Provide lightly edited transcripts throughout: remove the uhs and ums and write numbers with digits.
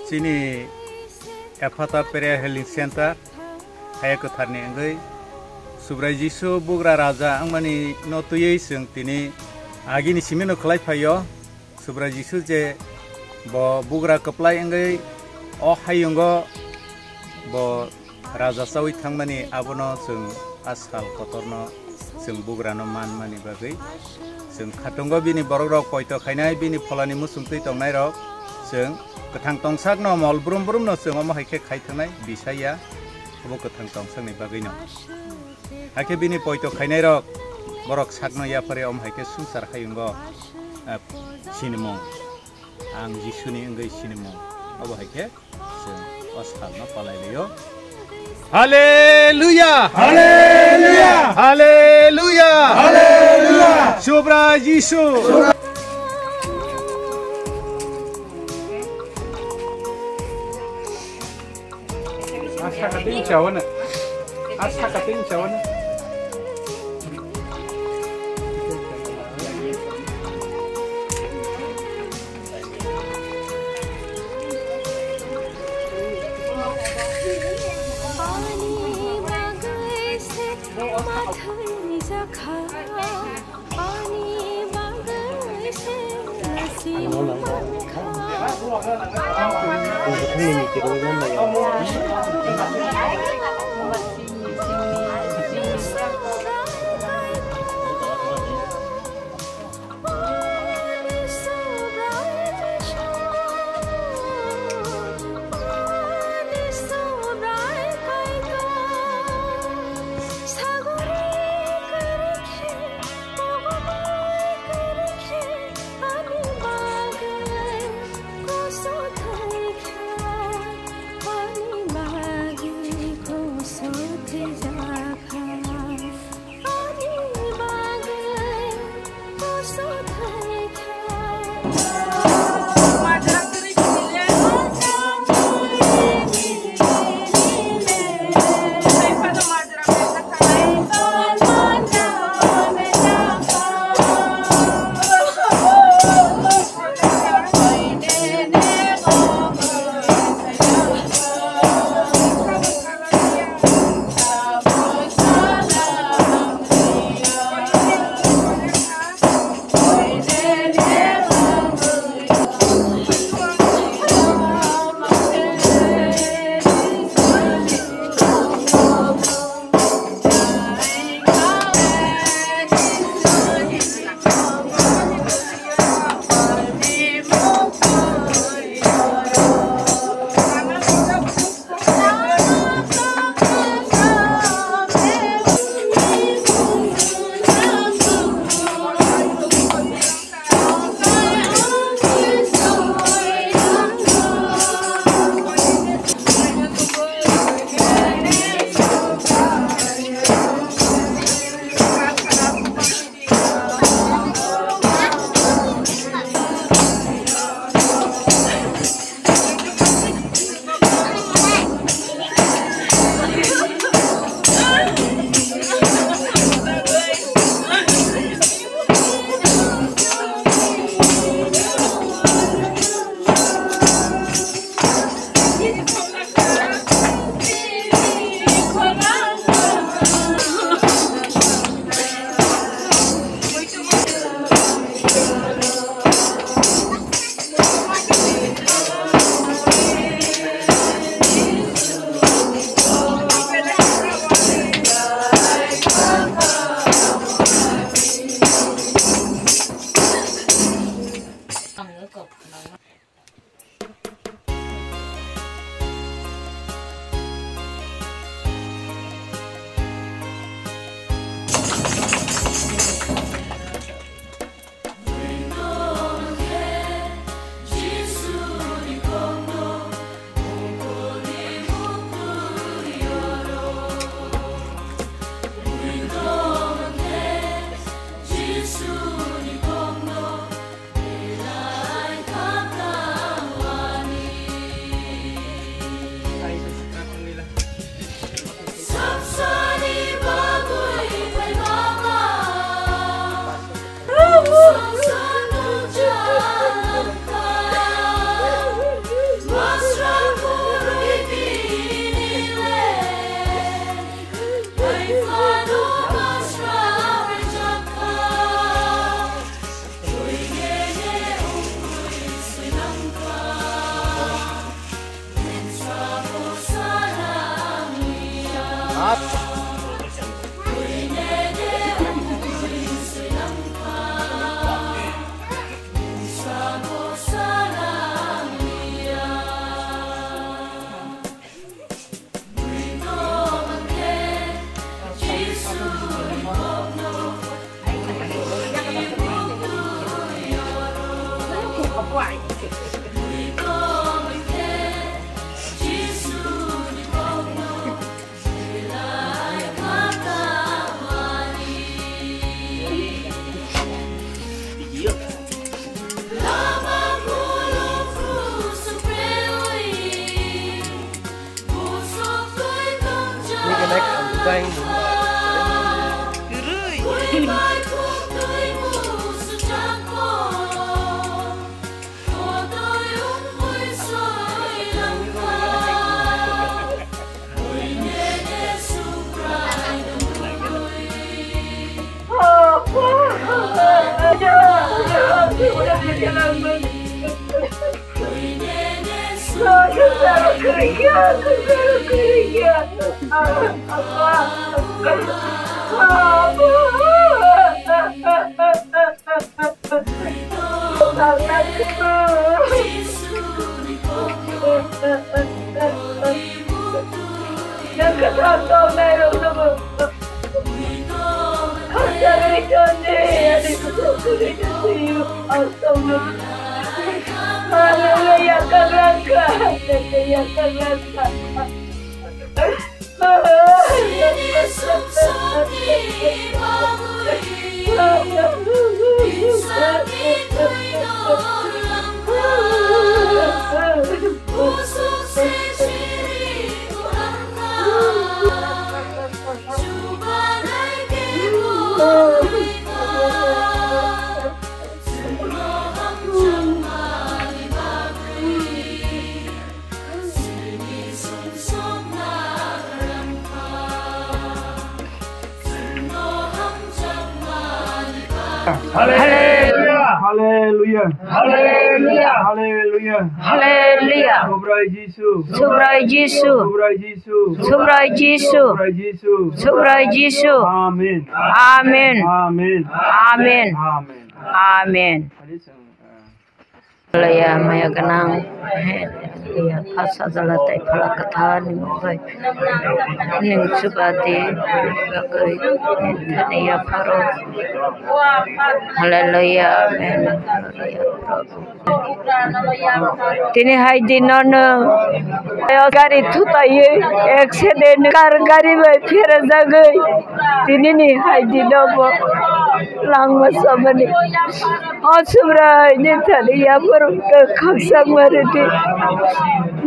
Sini Ephatha Perea Healing Center Haya Kotharni Anggai Subrai Jisu Bugra Raja Angmani Notuyei Sung Tini Agini Simino Khlai Phayo Subrai Jisu je Bo Bugra Kaplai Anggai O Hayungo Bo Raja Sawi Thangmani Abono Sung Ashal Kotorno Sung Bugra no Man Mani Bagai Sung Khatungo Bini Borok Poito Khainai Bini Pholani Musungtui Tongnai Rok Sung Ketang Tongsak no Mol Brum Brum no Sung Omo Haike Khai Thangnai Bisaya Obo Ketang Tongsak ni Bagai no Haike Bini Poito Khainai Rok Borok Sakno Yapare Om Haike Sungsar Hayungo Sinimong Ang Jisuni Anggai Sinimong Obo Haike Sung Ashal no Palaileyo Hallelujah! Hallelujah! Hallelujah! Hallelujah! Subrai Jisu! Asa kating cawan, asa kating cawan. Hallelujah. Hallelujah. Hallelujah. Hallelujah. Hallelujah. Sobrai Jisu. Sobrai Jisu. Sobrai Jisu. Sobrai Jisu. Sobrai Jisu. Sobrai Jisu. Amen. Amen. Amen. Amen. Amen. Amen. Laya maya ganang ya phasa jalatai phala katha nimbai ning subati gagai thaniya pharo hallelujah amen tini hai dinon gari thutai accident kar gari bai phera jagai tini ni hai dinobo langma sabani asubrai ni thaniya Kaksang marudi,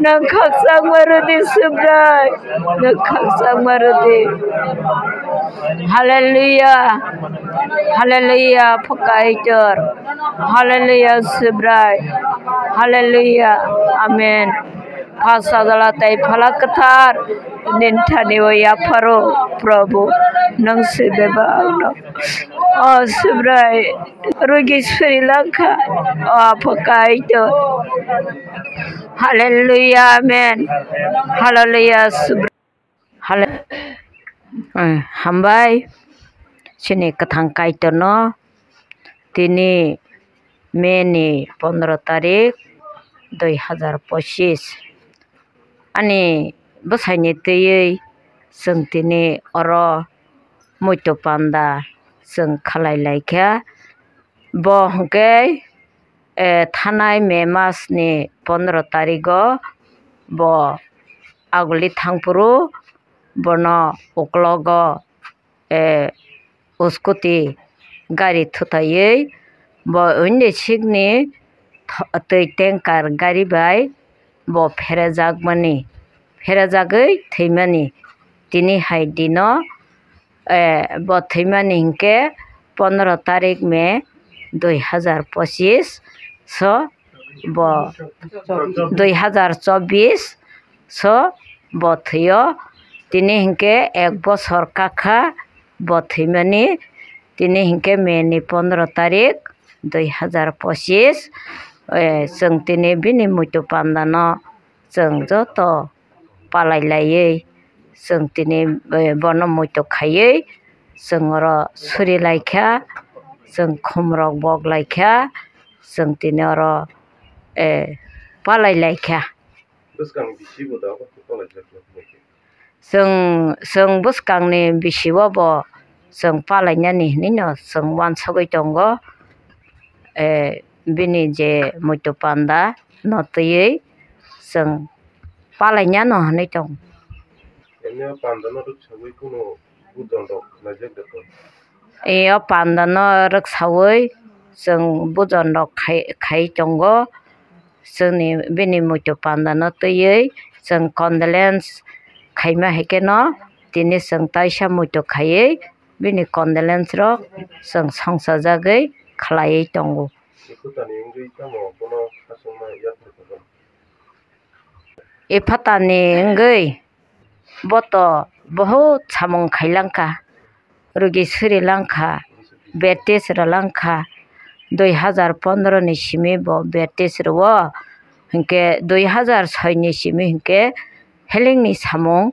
nang kaksang marudi subrai, nang kaksang marudi. Hallelujah, hallelujah, pakaitor, hallelujah subrai, hallelujah, amen. Phasa jalatai phala kathar nintani ya pharo Prabhu nang sideba no. Oh subrai rugi Sri Lanka oh pakaito hallelujah amen hallelujah subrai hambai sini kathang kaito no tini Mei ni 15 tarik 2025 ani bosai tei जों tini oro muito panda जों khalai laikha bo hongke thanai Mei mas ni 15 tarigo bo aguli thangpuru bono uklogo uskuti gari thutai bo unde signi tei tanker gari bai bo pherajak mani pherajagoi theimani tini hai dino bo theimani hingke 15 tarik Mei 2025 so bo 2024 so bo thio tini hingke 1 bochor kakha bo theimani tini hingke Mei ni 15 tarik 2025 जों tini bini muito pandano जों joto palai laiye जों tini bono muito khaiye जों oro suri laikha जों khumrok bok laikha जों tini oro palai laikha जों buskangni bisiwo bo जों palainani nino जों wansagoi tongo bini je muito panda notui जों palaina no hanai tong iyo panda no raksawoi जों bujon rok khai tongo जोंनि bini muito panda no tui जों condolence khaima heke no tini seng taisa muito khayei bini condolence rok seng songsajagoi khlaiei tongo. E phatani ngoi boto bahut samung khailangka rugi Sri Lanka betis Lanka 2015 ni simi bo betis ro hinke 2006 ni simi hinke heling ni samung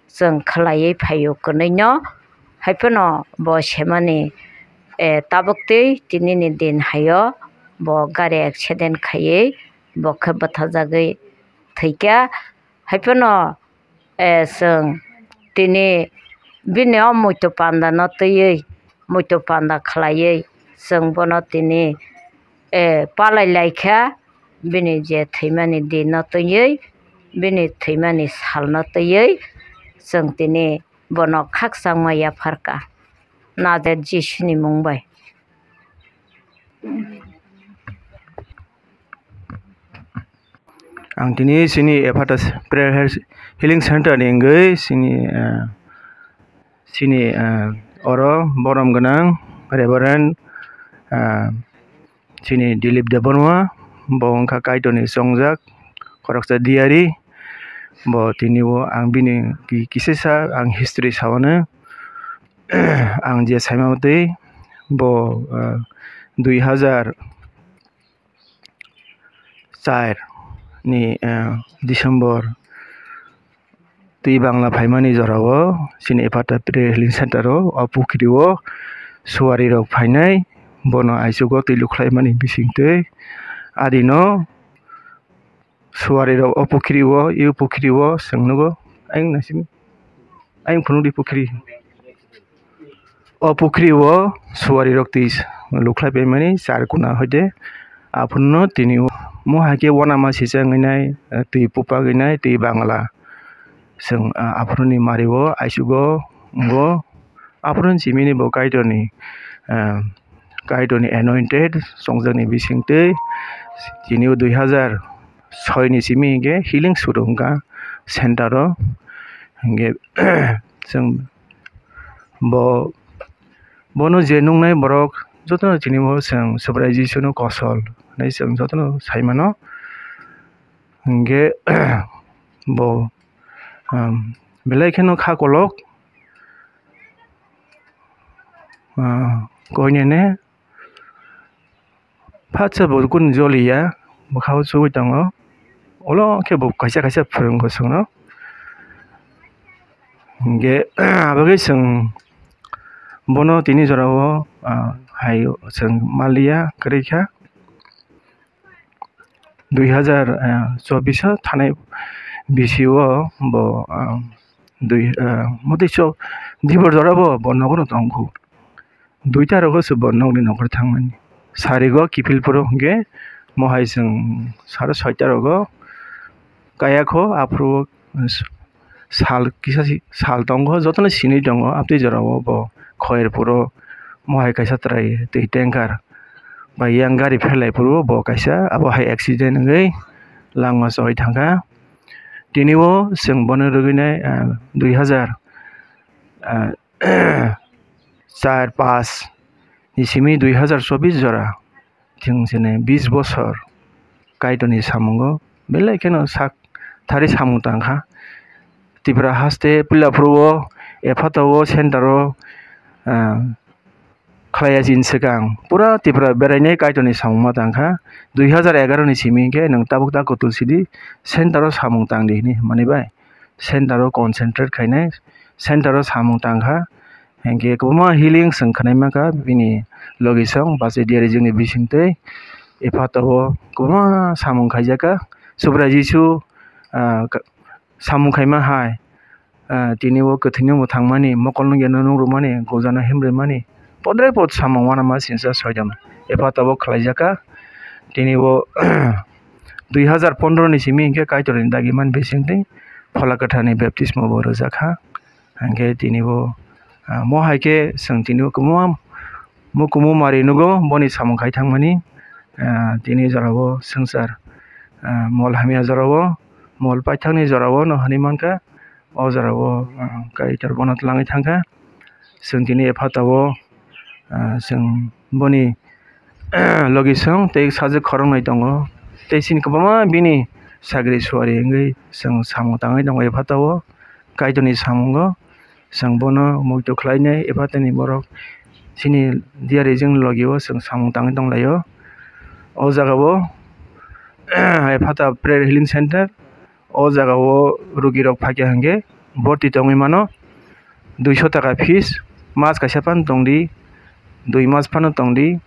jeng khlaiei phaio konaino haipano bo semani tabuktei tini ni din hayo bo gari accident khaiei bo khe bathajagoi thaika haipano jeng tini bini muito panda no tei muito panda khlaiei jeng bono tini palai laikha bini je theimani din no tei bini theimani sal no tei jeng tini bono khaksangma yafarka nader jisuni mungbai. Ang tini sini Ephatas Prayer Healing Center ni ngei sini oro borom ganang Reverend sini Dilip Deborwa bo ongka kaitoni songjak koraksa diari bo tini wo ang bini kisesa ang history sawana ang je saimamate bo 2004 ni December tui bangla phaimani jorao sini Ephatas Prayer Healing Center ro apukri o suwari rok phainai bono aisugo tui lukhlaimani bisingtei adino suwari rok apukri o iu pukri o sengnogo aing nasim aing phunudi pukri apukri o suwari rok tui lukhlaipaimani charkuna hoide aphunno tini mo hake wanama sisanginai tui pupaginai tui bangla seng aproni mariwo aisugo ngo apron simini bo kaitoni anointed songjani bisingte tini 2006 ni simi ge healing surungka center ro nge seng bono jenungnai borok jotono tini mo seng surprisation kosol nai seng jotono saimano nge bo belai kheno kha kolok koinene phatsa bo kun joliya bukhau chui tango olo ke bo kaisa phurung go sungno nge abage sung bono tini jorao hayo sung malia krikha 2024 thanai bisio bo motaiso dibor jorabo bo nogoro tongku duita rogo su bo nogni nogor thangmani sarigo kipilpuro ge mohai sung saro soita rogo kayakho apro sal kisasi sal tongo jotone sini tongo apti jorao bo khoer puro mohai kaisa trai tei tanker ba yang gari phelai puro bo kaisa abo hai accident ngei langma soi thangka tiniwo seng bono roginai 2004-5 ni simi 2024 jora ting sene 20 bochor kaitoni samungo belai keno sak thari samung tangkha tipra haste pulapro Ephatao center khlaya jin sekang pura tipra berainai kaitoni samungma tangkha 2011 ni simi ke nang tabukta kotulsidi center samung tangdi ni manibai center concentrate khainai center samung tangkha hengke kobma healing sengkhanai maka bini logisong base diari jingni bisingtei Ephatao kobma samung khaijaka subra jisu samung khaima hai tini wo kathino mo thangmani mokolno geno rumani gojana hemremani podrai pod samung wana ma sinsa soidam Ephatao khlaijaka tini wo 2015 ni simi ke kaitorin dagiman besingtei pholakathani baptismo boro jakha hangke tini wo mohaike seng tini kumwa mukumu mari nugo boni samung khai thangmani tini jarabo sengsar mol hamia jarabo mol paithangni jarabo no hanimanka Ozarabo kaitar bonat langai thangka sung tini ephatao sung boni logi sung tei sajak khorong nai tongo tei sin kwbangma bini sagri suari wngwi sung samung tangai tongo ephatao kaitoni samungo sung bono muito khlainai ephatani borok sini diari jung logio sung samung tangai tonglaio o jagao ephata prayer healing center o jagao rugi rok phakya hangke bhorti tongwi mano 200 taka fees mas kaisa pan tongdi 2 mas phano tongdi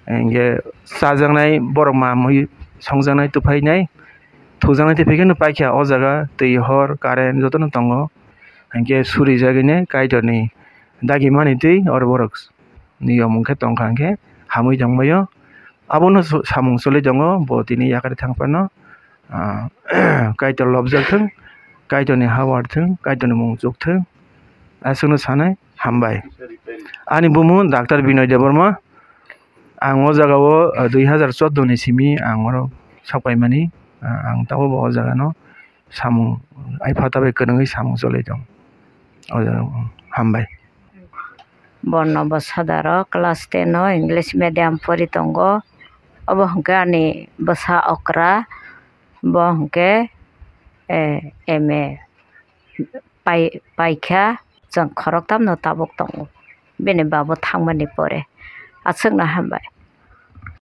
engge sajaknai borok mamui songjaknai tufainai thujaknai tepikeno paikha o jaga tui hor current jotono tongo engge surijagine kaitorni dagi mani tui or borok niyom wngkhe tongkha hangkhe hamui tongmaio abono samung choli tongo bo tini yakari thangpano kaitor lobjak thung kaitorni hawar thung kaitorni mung chukthung aswkno sanai hambai ani bumu Dr. Binoy Deborma ang o jagao 2014 ni simi ang oro sakpaimani ang tabo bo o jagano samung aiphataba kwrwngwi samung choli tong o jaga hambai Borno Basadaro class 10 o English medium pori tongo abo hangke ani basa okra bo hangke MA paikha jang khorok tamno tabuk tongo bini babo thangmani pore aswkno hambai.